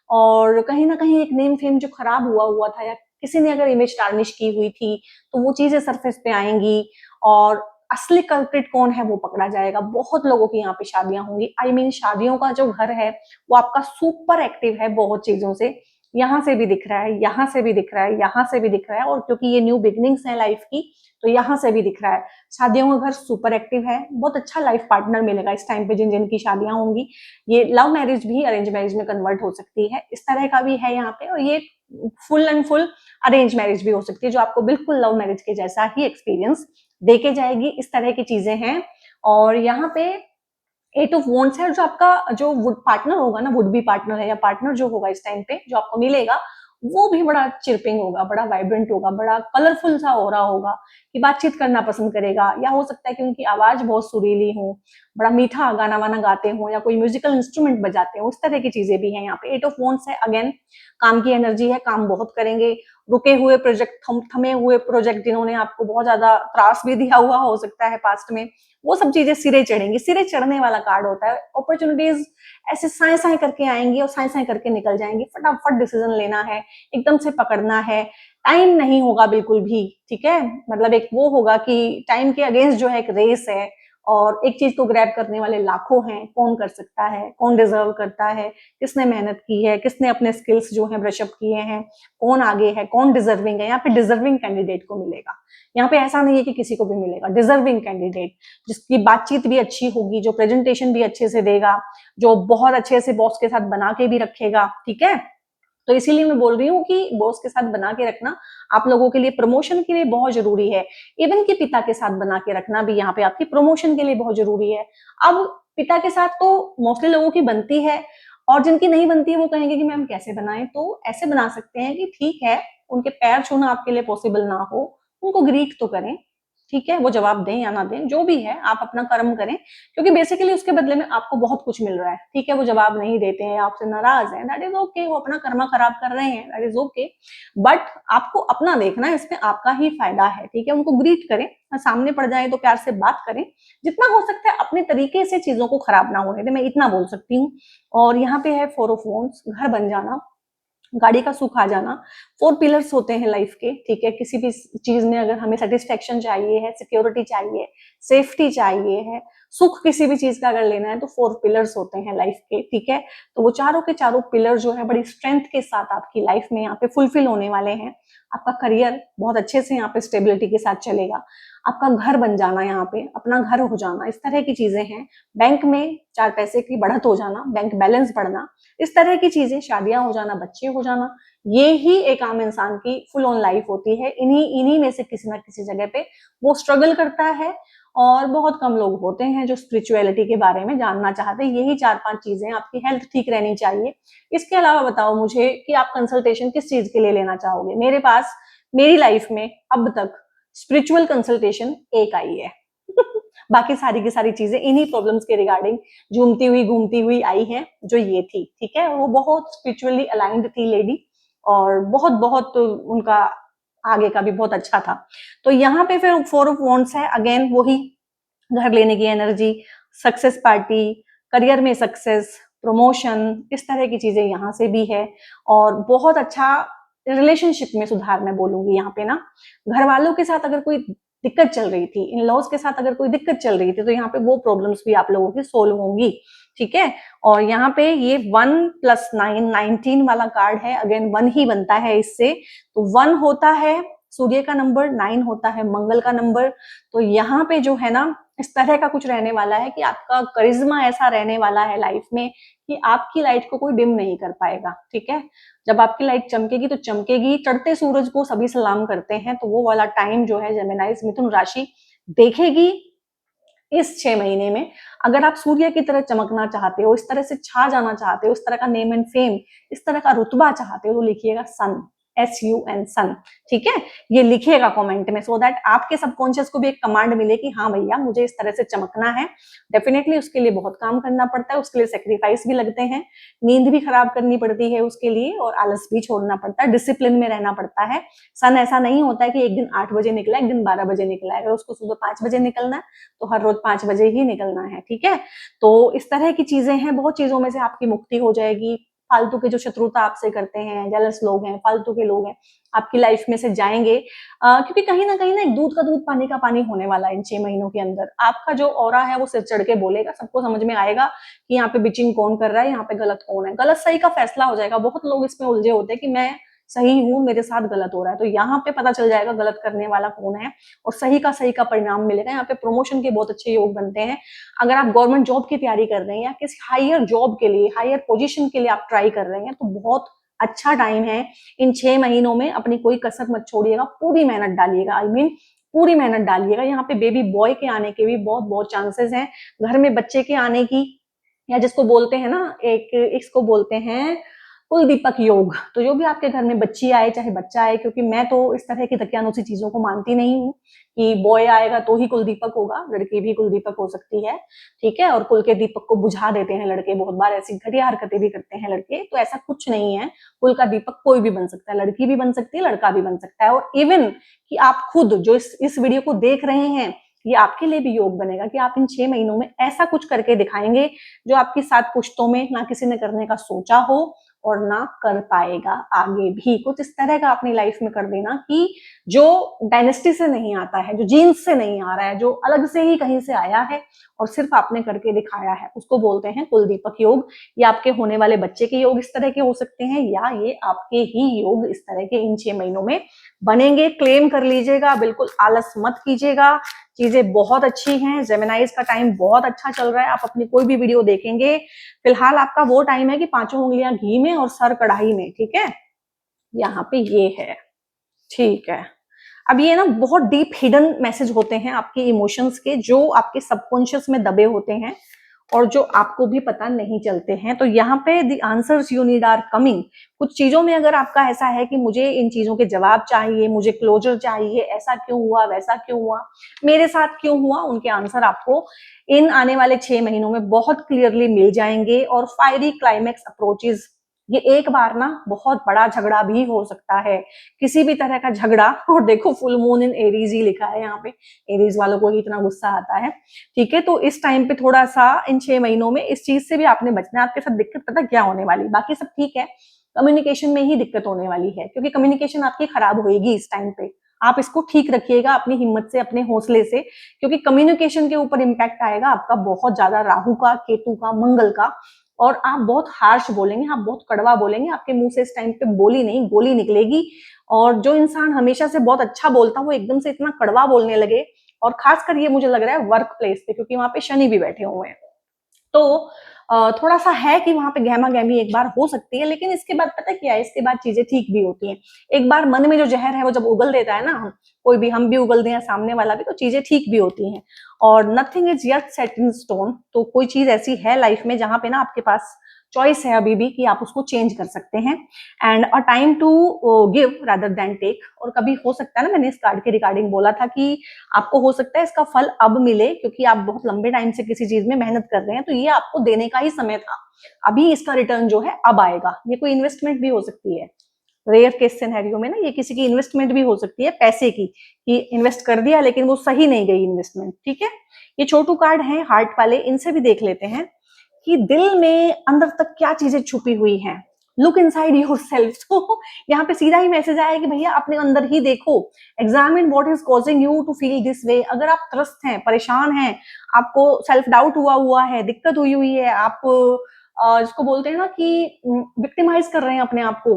और कहीं ना कहीं एक नेम फेम जो खराब हुआ हुआ था, या किसी ने अगर इमेज टार्निश की हुई थी, तो वो चीजें सरफेस पे आएंगी, और असली कल्प्रिट कौन है वो पकड़ा जाएगा। बहुत लोगों की यहाँ पे शादियां होंगी, आई मीन शादियों का जो घर है वो आपका सुपर एक्टिव है बहुत चीजों से, यहाँ से भी दिख रहा है, यहाँ से भी दिख रहा है, यहाँ से भी दिख रहा है, और क्योंकि ये न्यू बिगनिंग्स है लाइफ की, तो यहाँ से भी दिख रहा है। शादियों का घर सुपर एक्टिव है, बहुत अच्छा लाइफ पार्टनर मिलेगा इस टाइम पे जिन जिन की शादियां होंगी। ये लव मैरिज भी अरेंज मैरिज में कन्वर्ट हो सकती है, इस तरह का भी है यहाँ पे, और ये full and full arrange marriage भी हो सकती है, जो आपको बिल्कुल लव मैरिज के जैसा ही एक्सपीरियंस देके जाएगी। इस तरह की चीजें हैं। और यहाँ पे 8 ऑफ वॉन्ड्स है, जो आपका जो वुड पार्टनर होगा ना, वुड बी पार्टनर है या पार्टनर जो होगा इस टाइम पे जो आपको मिलेगा, वो भी बड़ा चिरपिंग होगा, बड़ा वाइब्रेंट होगा, बड़ा कलरफुल सा हो रहा होगा, कि बातचीत करना पसंद करेगा, या हो सकता है कि उनकी आवाज बहुत सुरीली हो, बड़ा मीठा गाना वाना गाते हो, या कोई म्यूजिकल इंस्ट्रूमेंट बजाते हो, उस तरह की चीजें भी हैं यहाँ पे। 8 ऑफ वॉन्ड्स है, अगेन काम की एनर्जी है, काम बहुत करेंगे, रुके हुए प्रोजेक्ट, थमे हुए प्रोजेक्ट जिन्होंने आपको बहुत ज्यादा त्रास भी दिया हुआ हो सकता है पास्ट में, वो सब चीजें सिरे चढ़ेंगी। सिरे चढ़ने वाला कार्ड होता है, अपॉर्चुनिटीज ऐसे साए साए करके आएंगी और साए साए करके निकल जाएंगी। फटाफट डिसीजन लेना है, एकदम से पकड़ना है, टाइम नहीं होगा बिल्कुल भी, ठीक है, मतलब एक वो होगा कि टाइम के अगेंस्ट जो है एक रेस है, और एक चीज को ग्रैब करने वाले लाखों हैं, कौन कर सकता है, कौन डिजर्व करता है, किसने मेहनत की है, किसने अपने स्किल्स जो है ब्रशअप किए हैं, कौन आगे है, कौन डिजर्विंग है। यहाँ पे डिजर्विंग कैंडिडेट को मिलेगा, यहाँ पे ऐसा नहीं है कि किसी को भी मिलेगा, डिजर्विंग कैंडिडेट जिसकी बातचीत भी अच्छी होगी, जो प्रेजेंटेशन भी अच्छे से देगा, जो बहुत अच्छे से बॉस के साथ बना के भी रखेगा, ठीक है। तो इसीलिए मैं बोल रही हूँ कि बॉस के साथ बना के रखना आप लोगों के लिए प्रमोशन के लिए बहुत जरूरी है। इवन कि पिता के साथ बना के रखना भी यहाँ पे आपकी प्रमोशन के लिए बहुत जरूरी है। अब पिता के साथ तो मोस्टली लोगों की बनती है, और जिनकी नहीं बनती है वो कहेंगे कि मैम कैसे बनाएं, तो ऐसे बना सकते हैं कि ठीक है, उनके पैर छूना आपके लिए पॉसिबल ना हो, उनको ग्रीट तो करें, ठीक है, वो जवाब दें या ना दें, जो भी है आप अपना कर्म करें, क्योंकि बेसिकली उसके बदले में आपको बहुत कुछ मिल रहा है, ठीक है। वो जवाब नहीं देते हैं, आपसे नाराज है, दैट इज ओके, वो अपना कर्मा खराब कर रहे हैं, दैट इज ओके, बट आपको अपना देखना है, इसमें आपका ही फायदा है, ठीक है। उनको ग्रीट करें, सामने पड़ जाए तो प्यार से बात करें, जितना हो सकता है अपने तरीके से चीजों को खराब ना होने दें, मैं इतना बोल सकती हूँ। और यहाँ पे है 4 ऑफ वॉन्ड्स, घर बन जाना, गाड़ी का सुख आ जाना। 4 पिलर्स होते हैं लाइफ के, ठीक है, किसी भी चीज में अगर हमें सेटिस्फेक्शन चाहिए है, सिक्योरिटी चाहिए, सेफ्टी चाहिए है, सुख किसी भी चीज का अगर लेना है, तो 4 पिलर्स होते हैं लाइफ के, ठीक है। तो वो चारों के चारों पिलर जो है बड़ी स्ट्रेंथ के साथ आपकी लाइफ में यहाँ पे फुलफिल होने वाले हैं। आपका करियर बहुत अच्छे से यहाँ पे स्टेबिलिटी के साथ चलेगा, आपका घर बन जाना, यहाँ पे अपना घर हो जाना, इस तरह की चीजें हैं। बैंक में 4 पैसे की बढ़त हो जाना, बैंक बैलेंस बढ़ना, इस तरह की चीजें, शादियां हो जाना, बच्चे हो जाना, ये ही एक आम इंसान की फुल ऑन लाइफ होती है। इन्हीं इन्हीं में से किसी ना किसी जगह पे वो स्ट्रगल करता है, और बहुत कम लोग होते हैं जो स्पिरिचुअलिटी के बारे में जानना चाहते हैं। यही 4-5 चीजें, आपकी हेल्थ ठीक रहनी चाहिए। इसके अलावा बताओ मुझे कि आप कंसल्टेशन किस चीज के लिए लेना चाहोगे। मेरे पास मेरी लाइफ में अब तक स्पिरिचुअल कंसल्टेशन एक आई है बाकी सारी की सारी चीजें इन्हीं प्रॉब्लम्स के रिगार्डिंग घूमती हुई आई है, जो ये थी, ठीक है। वो बहुत स्पिरिचुअली अलाइंड थी लेडी, और बहुत बहुत उनका आगे का भी बहुत अच्छा था। तो यहाँ पे फिर 4 ऑफ वॉन्ड्स है, अगेन वही घर लेने की एनर्जी, सक्सेस पार्टी, करियर में सक्सेस, प्रमोशन, इस तरह की चीजें यहाँ से भी है। और बहुत अच्छा रिलेशनशिप में सुधार, मैं बोलूंगी यहाँ पे ना, घर वालों के साथ अगर कोई दिक्कत चल रही थी, इन लॉज के साथ अगर कोई दिक्कत चल रही थी, तो यहाँ पे वो प्रॉब्लम्स भी आप लोगों की सोल्व होंगी, ठीक है। और यहाँ पे ये 1 + 9 19 वाला कार्ड है, अगेन 1 ही बनता है इससे। तो 1 होता है सूर्य का नंबर, 9 होता है मंगल का नंबर। तो यहाँ पे जो है ना, इस तरह का कुछ रहने वाला है कि आपका करिश्मा ऐसा रहने वाला है लाइफ में कि आपकी लाइट को कोई डिम नहीं कर पाएगा, ठीक है। जब आपकी लाइट चमकेगी तो चमकेगी, चढ़ते सूरज को सभी सलाम करते हैं, तो वो वाला टाइम जो है जेमिनाइज मिथुन राशि देखेगी इस 6 महीने में। अगर आप सूर्य की तरह चमकना चाहते हो, इस तरह से छा जाना चाहते हो, इस तरह का नेम एंड फेम, इस तरह का रुतबा चाहते हो, तो लिखिएगा सन, SUN, सन, ठीक है। ये लिखिएगा कमेंट में, सो दैट आपके सबकॉन्शियस को भी एक कमांड मिले कि हाँ भैया मुझे इस तरह से चमकना है। डेफिनेटली उसके लिए बहुत काम करना पड़ता है, उसके लिए सेक्रीफाइस भी लगते हैं, नींद भी खराब करनी पड़ती है उसके लिए, और आलस भी छोड़ना पड़ता है, डिसिप्लिन में रहना पड़ता है। सन ऐसा नहीं होता है कि एक दिन 8 बजे निकला, एक दिन 12 बजे निकला है। अगर उसको सुबह 5 बजे निकलना है तो हर रोज 5 बजे ही निकलना है, ठीक है। तो इस तरह की चीजें हैं, बहुत चीजों में से आपकी मुक्ति हो जाएगी। फालतू के जो शत्रुता आपसे करते हैं, जेलस लोग हैं, फालतू के लोग हैं, आपकी लाइफ में से जाएंगे, क्योंकि कहीं ना एक दूध का दूध पानी का पानी होने वाला है इन 6 महीनों के अंदर। आपका जो ऑरा है वो सिर चढ़ के बोलेगा, सबको समझ में आएगा कि यहाँ पे बिचिंग कौन कर रहा है, यहाँ पे गलत कौन है। गलत सही का फैसला हो जाएगा। बहुत लोग इसमें उलझे होते हैं कि मैं सही हूं, मेरे साथ गलत हो रहा है, तो यहाँ पे पता चल जाएगा गलत करने वाला कौन है, और सही का परिणाम मिलेगा। यहाँ पे प्रमोशन के बहुत अच्छे योग बनते हैं। अगर आप गवर्नमेंट जॉब की तैयारी कर रहे हैं या किसी हायर जॉब के लिए, हायर पोजीशन के लिए आप ट्राई कर रहे हैं, तो बहुत अच्छा टाइम है। इन 6 महीनों में अपनी कोई कसर मत छोड़िएगा, पूरी मेहनत डालिएगा, पूरी मेहनत डालिएगा। यहाँ पे बेबी बॉय के आने के भी बहुत बहुत चांसेस हैं, घर में बच्चे के आने की, या जिसको बोलते हैं ना, इसको बोलते हैं कुल दीपक योग। तो जो भी आपके घर में बच्ची आए चाहे बच्चा आए, क्योंकि मैं तो इस तरह की दकियानूसी चीजों को मानती नहीं हूँ कि बॉय आएगा तो ही कुल दीपक होगा, लड़की भी कुल दीपक हो सकती है, ठीक है। और कुल के दीपक को बुझा देते हैं लड़के, बहुत बार ऐसी घटिया हरकतें भी करते हैं लड़के, तो ऐसा कुछ नहीं है। कुल का दीपक कोई भी बन सकता है, लड़की भी बन सकती है, लड़का भी बन सकता है। और इवन कि आप खुद जो इस वीडियो को देख रहे हैं, ये आपके लिए भी योग बनेगा कि आप इन 6 महीनों में ऐसा कुछ करके दिखाएंगे जो आपकी 7 पुश्तों में ना किसी ने करने का सोचा हो और ना कर पाएगा आगे भी। कुछ इस तरह का अपनी लाइफ में कर देना कि जो डायनेस्टी से नहीं आता है, जो जीन्स से नहीं आ रहा है, जो अलग से ही कहीं से आया है और सिर्फ आपने करके दिखाया है, उसको बोलते हैं कुल दीपक योग। ये आपके होने वाले बच्चे के योग इस तरह के हो सकते हैं, या ये आपके ही योग इस तरह के इन 6 महीनों में बनेंगे। क्लेम कर लीजिएगा, बिल्कुल आलस मत कीजिएगा, चीजें बहुत अच्छी हैं। जेमिनाइज का टाइम बहुत अच्छा चल रहा है। आप अपनी कोई भी वीडियो देखेंगे, फिलहाल आपका वो टाइम है कि 5 उंगलियां घी में और सर कढ़ाई में, ठीक है। यहाँ पे ये है, ठीक है। अब ये ना बहुत डीप हिडन मैसेज होते हैं आपके इमोशंस के, जो आपके सबकॉन्शियस में दबे होते हैं और जो आपको भी पता नहीं चलते हैं। तो यहाँ पे the answers you need are coming. कुछ चीजों में अगर आपका ऐसा है कि मुझे इन चीजों के जवाब चाहिए, मुझे क्लोजर चाहिए, ऐसा क्यों हुआ, वैसा क्यों हुआ, मेरे साथ क्यों हुआ, उनके आंसर आपको इन आने वाले 6 महीनों में बहुत क्लियरली मिल जाएंगे। और फायरी क्लाइमेक्स अप्रोचेस, ये एक बार ना बहुत बड़ा झगड़ा भी हो सकता है, किसी भी तरह का झगड़ा। और देखो फुल मून इन एरीज ही लिखा है यहाँ पे, एरीज वालों को ही इतना गुस्सा आता है, ठीक है। तो इस टाइम पे थोड़ा सा इन 6 महीनों में इस चीज से भी आपने बचना है। आपके साथ दिक्कत पता क्या होने वाली, बाकी सब ठीक है, कम्युनिकेशन में ही दिक्कत होने वाली है, क्योंकि कम्युनिकेशन आपकी खराब होगी इस टाइम पे। आप इसको ठीक रखिएगा अपनी हिम्मत से, अपने हौसले से, क्योंकि कम्युनिकेशन के ऊपर इंपैक्ट आएगा आपका बहुत ज्यादा, राहु का, केतु का, मंगल का। और आप बहुत हार्श बोलेंगे, आप बहुत कड़वा बोलेंगे, आपके मुंह से इस टाइम पे बोली नहीं गोली निकलेगी। और जो इंसान हमेशा से बहुत अच्छा बोलता, वो एकदम से इतना कड़वा बोलने लगे। और खासकर ये मुझे लग रहा है वर्क प्लेस पे, क्योंकि वहां पे शनि भी बैठे हुए हैं, तो थोड़ा सा है कि वहां पे गहमा गहमी एक बार हो सकती है। लेकिन इसके बाद पता क्या है, इसके बाद चीजें ठीक भी होती हैं। एक बार मन में जो जहर है वो जब उगल देता है ना, कोई भी, हम भी उगल दें, सामने वाला भी, तो चीजें ठीक भी होती हैं। और nothing is yet set in stone. तो कोई चीज ऐसी है लाइफ में जहां पे ना आपके पास चॉइस है अभी भी कि आप उसको चेंज कर सकते हैं। And a time to give rather than take. और कभी हो सकता है ना, मैंने इस कार्ड के रिगार्डिंग बोला था कि आपको हो सकता है इसका फल अब मिले, क्योंकि आप बहुत लंबे टाइम से किसी चीज में मेहनत कर रहे हैं, तो ये आपको देने का ही समय था। अभी इसका रिटर्न जो है अब आएगा। ये कोई इन्वेस्टमेंट भी हो सकती है, रेयर केस सिनेरियो में ना, ये किसी की इन्वेस्टमेंट भी हो सकती है पैसे की, कि इन्वेस्ट कर दिया लेकिन वो सही नहीं गई इन्वेस्टमेंट। ठीक है, ये छोटू कार्ड हैं हार्ट वाले, इनसे भी देख लेते हैं कि दिल में अंदर तक क्या चीजें छुपी हुई हैं। Look inside your self. तो यहाँ पे सीधा ही मैसेज आया कि भैया अपने अंदर ही देखो, examine what is causing you to feel this way. अगर आप त्रस्त हैं, परेशान हैं, आपको सेल्फ डाउट हुआ हुआ है, दिक्कत हुई हुई है, आप जिसको बोलते हैं ना कि विक्टिमाइज कर रहे हैं अपने आप को,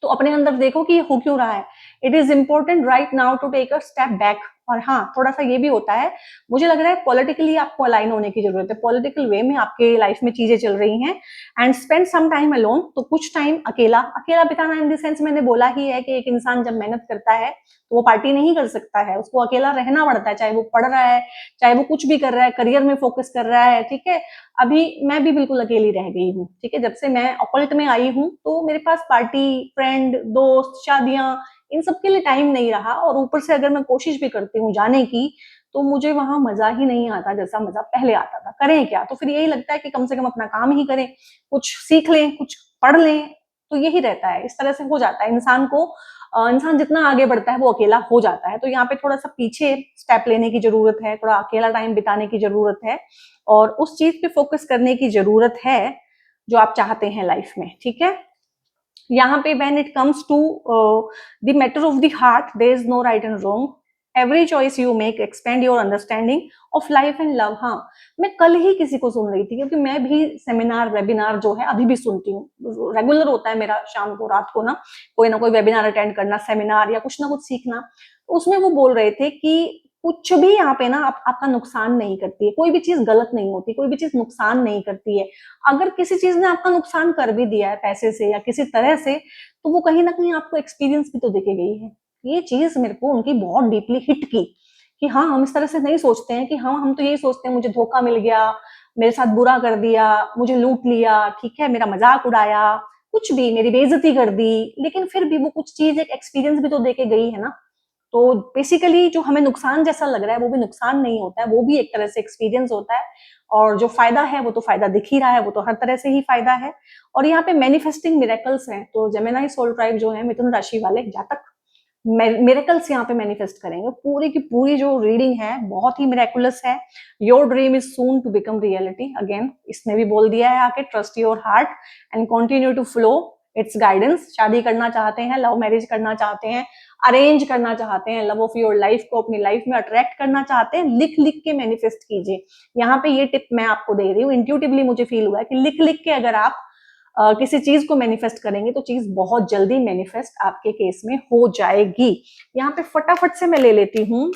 तो अपने अंदर देखो कि ये हो क्यों रहा है। It is important right now to take a step back. और हाँ, थोड़ा सा ये भी होता है, मुझे लग रहा है पॉलिटिकली आपको अलाइन होने की जरूरत है, पॉलिटिकल वे में आपके लाइफ में चीजें चल रही हैं। And spend some time alone. तो कुछ टाइम अकेला अकेला बिताना, इन द सेंस मैंने बोला ही है कि एक इंसान जब मेहनत करता है तो वो पार्टी नहीं कर सकता है, उसको अकेला रहना पड़ता है, चाहे वो पढ़ रहा है, चाहे वो कुछ भी कर रहा है, करियर में फोकस कर रहा है। ठीक है, अभी मैं भी बिल्कुल अकेली रह गई हूँ। ठीक है, जब से मैं ऑकल्ट में आई हूँ तो मेरे पास पार्टी, फ्रेंड, दोस्त, शादियां, इन सब के लिए टाइम नहीं रहा। और ऊपर से अगर मैं कोशिश भी करती हूँ जाने की, तो मुझे वहां मजा ही नहीं आता जैसा मजा पहले आता था। करें क्या? तो फिर यही लगता है कि कम से कम अपना काम ही करें, कुछ सीख लें, कुछ पढ़ लें। तो यही रहता है, इस तरह से हो जाता है इंसान को। इंसान जितना आगे बढ़ता है वो अकेला हो जाता है। तो यहाँ पे थोड़ा सा पीछे स्टेप लेने की जरूरत है, थोड़ा अकेला टाइम बिताने की जरूरत है, और उस चीज पे फोकस करने की जरूरत है जो आप चाहते हैं लाइफ में। ठीक है, यहाँ पे when it comes to the matter of the heart, there is no right and wrong. Every choice you make expand your understanding of life and love. हाँ, मैं कल ही किसी को सुन रही थी, क्योंकि मैं भी सेमिनार वेबिनार जो है अभी भी सुनती हूँ, रेगुलर होता है मेरा शाम को रात को ना कोई वेबिनार अटेंड करना, सेमिनार या कुछ ना कुछ सीखना। उसमें वो बोल रहे थे कि कुछ भी यहाँ पे ना आपका नुकसान नहीं करती है, कोई भी चीज गलत नहीं होती, कोई भी चीज नुकसान नहीं करती है। अगर किसी चीज ने आपका नुकसान कर भी दिया है पैसे से या किसी तरह से, तो वो कहीं ना कहीं आपको एक्सपीरियंस भी तो देके गई है। ये चीज मेरे को उनकी बहुत डीपली हिट की, कि हाँ, हम इस तरह से नहीं सोचते हैं कि हाँ, हम तो यही सोचते हैं मुझे धोखा मिल गया, मेरे साथ बुरा कर दिया, मुझे लूट लिया, ठीक है, मेरा मजाक उड़ाया, कुछ भी, मेरी बेइज्जती कर दी। लेकिन फिर भी वो कुछ चीज एक एक्सपीरियंस भी तो देके गई है ना। तो बेसिकली जो हमें नुकसान जैसा लग रहा है वो भी नुकसान नहीं होता है, वो भी एक तरह से एक्सपीरियंस होता है। और जो फायदा है वो तो फायदा दिख ही रहा है, वो तो हर तरह से ही फायदा है। और यहाँ पे मैनिफेस्टिंग मिरेकल्स हैं, तो जेमिनी सोल ट्राइब जो है, मिथुन राशि वाले जातक, मिरेकल्स यहाँ पे मैनिफेस्ट करेंगे। पूरी की पूरी जो रीडिंग है बहुत ही मिरेकुलस है। Your dream is soon to become reality. Again इसने भी बोल दिया है आके, trust your heart and continue to flow its guidance. शादी करना चाहते हैं, लव मैरिज करना चाहते हैं, अरेंज करना चाहते हैं, लव ऑफ योर लाइफ को अपनी लाइफ में अट्रैक्ट करना चाहते हैं, लिख लिख के मैनिफेस्ट कीजिए। यहाँ पे ये टिप मैं आपको दे रही हूँ, इंट्यूटिवली मुझे फील हुआ है कि लिख लिख के अगर आप किसी चीज को मैनिफेस्ट करेंगे तो चीज बहुत जल्दी मैनिफेस्ट आपके केस में हो जाएगी। यहाँ पे फटाफट से मैं ले लेती हूँ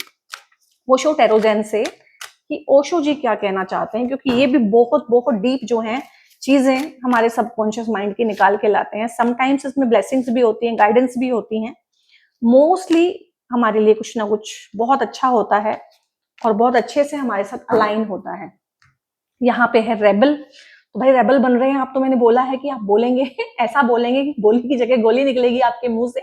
ओशो टेरोजेन से कि ओशो जी क्या कहना चाहते हैं, क्योंकि ये भी बहुत बहुत डीप जो है चीजें हमारे सबकॉन्शियस माइंड की निकाल के लाते हैं। समटाइम्स इसमें ब्लेसिंग्स भी होती हैं, गाइडेंस भी होती हैं, मोस्टली हमारे लिए कुछ ना कुछ बहुत अच्छा होता है और बहुत अच्छे से हमारे साथ अलाइन होता है। यहाँ पे है रेबल। तो भाई रेबल बन रहे हैं आप, तो मैंने बोला है कि आप बोलेंगे ऐसा बोलेंगे कि बोली की जगह गोली निकलेगी आपके मुंह से,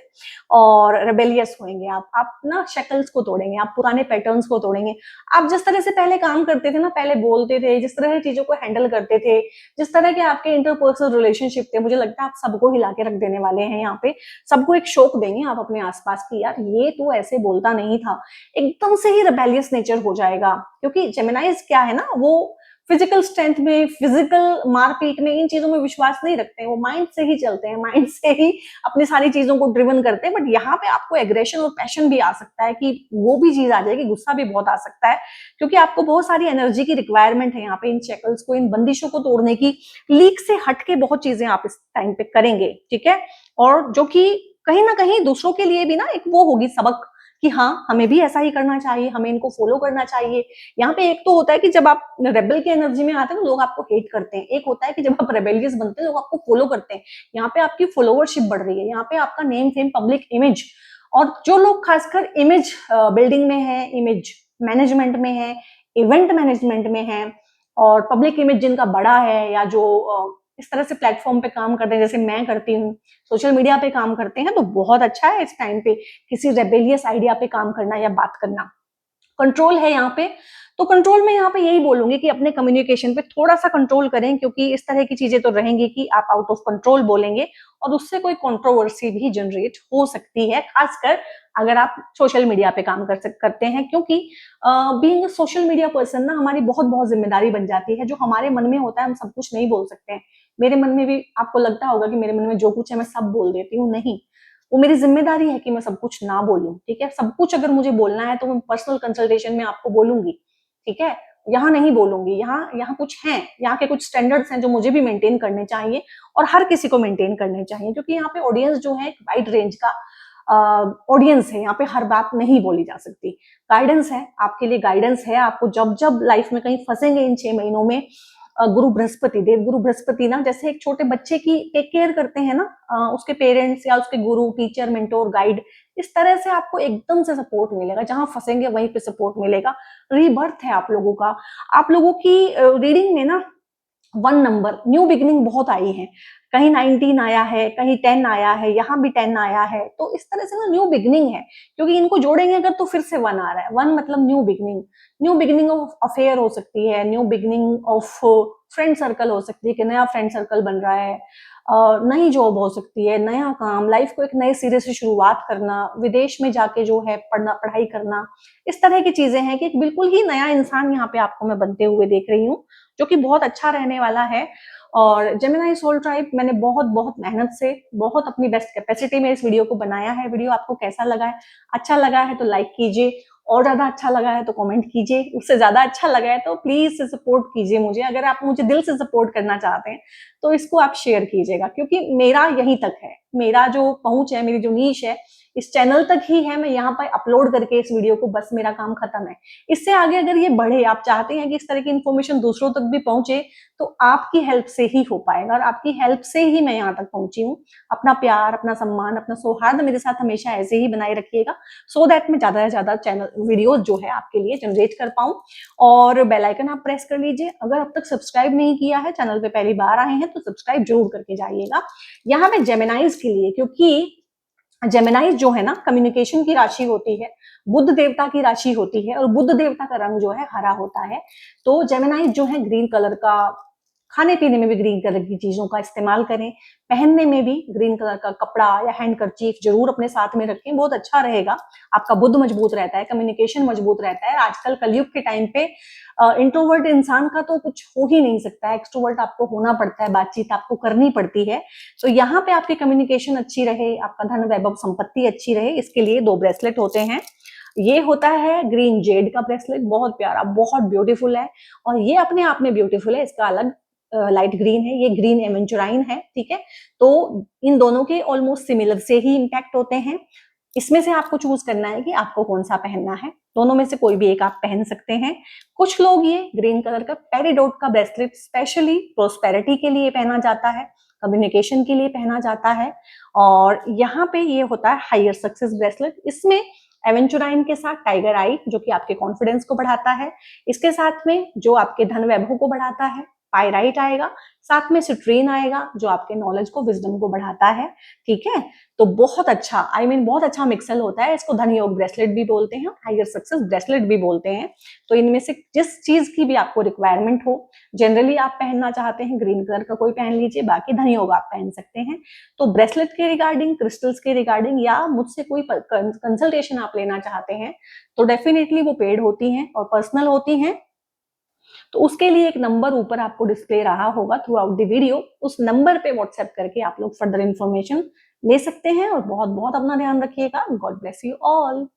और रेबेलियस होंगे आप ना शक्ल्स को तोड़ेंगे, आप पुराने पैटर्न्स को तोड़ेंगे। आप जिस तरह से पहले काम करते थे ना, पहले बोलते थे, जिस तरह की चीजों को हैंडल करते थे, जिस तरह के आपके इंटरपर्सनल रिलेशनशिप थे, मुझे लगता है आप सबको हिला के रख देने वाले हैं। यहाँ पे सबको एक शौक देंगे आप अपने आसपास की, यार ये तो ऐसे बोलता नहीं था, एकदम से ही रेबेलियस नेचर हो जाएगा। क्योंकि जेमिनाइज क्या है ना, वो फिजिकल स्ट्रेंथ में, फिजिकल मारपीट में, इन चीजों में विश्वास नहीं रखते हैं, वो माइंड से ही चलते हैं, माइंड से ही अपनी सारी चीजों को ड्रिवन करते हैं। बट यहाँ पे आपको एग्रेशन और पैशन भी आ सकता है, कि वो भी चीज आ जाएगी, गुस्सा भी बहुत आ सकता है, क्योंकि आपको बहुत सारी एनर्जी की रिक्वायरमेंट है यहाँ पे इन शेकल्स को, इन बंदिशों को तोड़ने की। लीक से हटके बहुत चीजें आप इस टाइम पे करेंगे, ठीक है, और जो कि कहीं ना कहीं दूसरों के लिए भी ना एक वो होगी सबक, कि हाँ हमें भी ऐसा ही करना चाहिए, हमें इनको फॉलो करना चाहिए। यहाँ पे एक तो होता है कि जब आप रेबल की एनर्जी में आते हैं तो लोग आपको हेट करते हैं, एक होता है कि जब आप रेबेलियस बनते हैं लोग आपको फॉलो करते हैं। यहाँ पे आपकी फॉलोवरशिप बढ़ रही है, यहाँ पे आपका नेम फेम पब्लिक इमेज, और जो लोग खासकर इमेज बिल्डिंग में है, इमेज मैनेजमेंट में है, इवेंट मैनेजमेंट में है, और पब्लिक इमेज जिनका बड़ा है, या जो इस तरह से प्लेटफॉर्म पे काम करते हैं जैसे मैं करती हूँ, सोशल मीडिया पे काम करते हैं, तो बहुत अच्छा है इस टाइम पे किसी रेबेलियस आइडिया पे काम करना या बात करना। कंट्रोल है यहाँ पे, तो कंट्रोल में यहाँ पे यही बोलूंगी कि अपने कम्युनिकेशन पे थोड़ा सा कंट्रोल करें, क्योंकि इस तरह की चीजें तो रहेंगी कि आप आउट ऑफ कंट्रोल बोलेंगे और उससे कोई कंट्रोवर्सी भी जनरेट हो सकती है, खासकर अगर आप सोशल मीडिया पे काम करते हैं, क्योंकि बीइंग सोशल मीडिया पर्सन ना हमारी बहुत बहुत जिम्मेदारी बन जाती है। जो हमारे मन में होता है हम सब कुछ नहीं बोल सकते हैं। मेरे मन में भी आपको लगता होगा कि मेरे मन में जो कुछ है मैं सब बोल देती हूँ, नहीं, वो मेरी जिम्मेदारी है कि मैं सब कुछ ना बोलूं, ठीक है। सब कुछ अगर मुझे बोलना है तो मैं पर्सनल कंसल्टेशन में आपको बोलूंगी, ठीक है, यहाँ नहीं बोलूंगी। यहाँ यहाँ कुछ है, यहाँ के कुछ स्टैंडर्ड्स हैं जो मुझे भी मेंटेन करने चाहिए और हर किसी को मेंटेन करने चाहिए, क्योंकि यहाँ पे ऑडियंस जो है एक वाइड रेंज का ऑडियंस है। यहाँ पे हर बात नहीं बोली जा सकती। गाइडेंस है, आपके लिए गाइडेंस है। आपको जब जब लाइफ में कहीं फंसेंगे इन 6 महीनों में, गुरु बृहस्पति, देव गुरु बृहस्पति ना जैसे एक छोटे बच्चे की टेक केयर करते हैं ना, उसके पेरेंट्स या उसके गुरु, टीचर, मेंटोर, गाइड, इस तरह से आपको एकदम से सपोर्ट मिलेगा। जहां फंसेंगे वहीं पे सपोर्ट मिलेगा। रीबर्थ है आप लोगों का। आप लोगों की रीडिंग में ना 1 नंबर, न्यू बिगिनिंग बहुत आई है। कहीं 19 आया है, कहीं 10 आया है, यहाँ भी 10 आया है, तो इस तरह से ना न्यू बिगिनिंग है, क्योंकि इनको जोड़ेंगे अगर तो फिर से 1 आ रहा है। 1 मतलब new beginning. New beginning of affair हो सकती है, new beginning of friend circle हो सकती है कि नया फ्रेंड सर्कल बन रहा है, नई जॉब हो सकती है, नया काम, लाइफ को एक नए सिरे से शुरुआत करना, विदेश में जाके जो है पढ़ाई करना, इस तरह की चीजें हैं कि एक बिल्कुल ही नया इंसान यहाँ पे आपको मैं बनते हुए देख रही हूँ, जो कि बहुत अच्छा रहने वाला है। और जेमिनी सोल ट्राइब मैंने बहुत बहुत मेहनत से, बहुत अपनी बेस्ट कैपेसिटी में इस वीडियो को बनाया है। वीडियो आपको कैसा लगा है? अच्छा लगा है तो लाइक कीजिए, और ज्यादा अच्छा लगा है तो कमेंट कीजिए, उससे ज्यादा अच्छा लगा है तो प्लीज से सपोर्ट कीजिए मुझे। अगर आप मुझे दिल से सपोर्ट करना चाहते हैं तो इसको आप शेयर कीजिएगा, क्योंकि मेरा यहीं तक है, मेरा जो पहुंच है, मेरी जो नीश है इस चैनल तक ही है। मैं यहाँ पर अपलोड करके इस वीडियो को, बस मेरा काम खत्म है। इससे आगे अगर ये बढ़े, आप चाहते हैं कि इस तरह की इंफॉर्मेशन दूसरों तक भी पहुंचे, तो आपकी हेल्प से ही हो पाएगा, और आपकी हेल्प से ही मैं यहाँ तक पहुंची हूँ। अपना प्यार, अपना सम्मान, अपना सौहार्द मेरे साथ हमेशा ऐसे ही बनाए रखिएगा, सो दैट मैं ज्यादा से ज्यादा चैनल वीडियोज जो है आपके लिए जनरेट कर पाऊं। और बेल आइकन आप प्रेस कर लीजिए। अगर अब तक सब्सक्राइब नहीं किया है, चैनल पे पहली बार आए हैं, तो सब्सक्राइब जरूर करके जाइएगा। यहाँ पे जेमिनाइज के लिए, क्योंकि जेमिनाइज जो है ना कम्युनिकेशन की राशि होती है, बुध देवता की राशि होती है, और बुध देवता का रंग जो है हरा होता है। तो जेमिनाइज जो है ग्रीन कलर का, खाने पीने में भी ग्रीन कलर की चीजों का इस्तेमाल करें, पहनने में भी ग्रीन कलर का कपड़ा या हैंड करचीफ जरूर अपने साथ में रखें, बहुत अच्छा रहेगा। आपका बुद्ध मजबूत रहता है, कम्युनिकेशन मजबूत रहता है। आजकल कलयुग के टाइम पे इंट्रोवर्ट इंसान का तो कुछ हो ही नहीं सकता है, एक्सट्रोवर्ट आपको होना पड़ता है, बातचीत आपको करनी पड़ती है। तो यहाँ पे आपकी कम्युनिकेशन अच्छी रहे, आपका धन वैभव संपत्ति अच्छी रहे, इसके लिए 2 ब्रेसलेट होते हैं। ये होता है ग्रीन जेड का ब्रेसलेट, बहुत प्यारा, बहुत ब्यूटीफुल है, और ये अपने आप में ब्यूटीफुल है। इसका अलग लाइट ग्रीन है, ये ग्रीन एवेंचुराइन है, ठीक है। तो इन दोनों के ऑलमोस्ट सिमिलर से ही इंपैक्ट होते हैं। इसमें से आपको चूज करना है कि आपको कौन सा पहनना है, दोनों में से कोई भी एक आप पहन सकते हैं। कुछ लोग ये ग्रीन कलर का पेरिडोट का ब्रेसलेट स्पेशली प्रोस्पेरिटी के लिए पहना जाता है, कम्युनिकेशन के लिए पहना जाता है। और यहाँ पे ये होता है हायर सक्सेस ब्रेसलेट। इसमें एवेंचुराइन के साथ टाइगर आई, जो कि आपके कॉन्फिडेंस को बढ़ाता है। इसके साथ में जो आपके धन वैभव को बढ़ाता है, पायराइट आएगा। साथ में सिट्रीन आएगा, जो आपके नॉलेज को, विजडम को बढ़ाता है, ठीक है। तो बहुत अच्छा, बहुत अच्छा मिक्सल होता है। इसको धन योग ब्रेसलेट भी बोलते हैं, हायर सक्सेस ब्रेसलेट भी बोलते हैं। तो इनमें से जिस चीज की भी आपको रिक्वायरमेंट हो, जनरली आप पहनना चाहते हैं ग्रीन कलर का कोई पहन लीजिए, बाकी धन योग आप पहन सकते हैं। तो ब्रेसलेट के रिगार्डिंग, क्रिस्टल्स के रिगार्डिंग, या मुझसे कोई कंसल्टेशन आप लेना चाहते हैं, तो डेफिनेटली वो पेड होती हैं और पर्सनल होती हैं। तो उसके लिए एक नंबर ऊपर आपको डिस्प्ले रहा होगा थ्रू आउट द वीडियो, उस नंबर पे व्हाट्सएप करके आप लोग फर्दर इंफॉर्मेशन ले सकते हैं। और बहुत बहुत अपना ध्यान रखिएगा। God bless you all.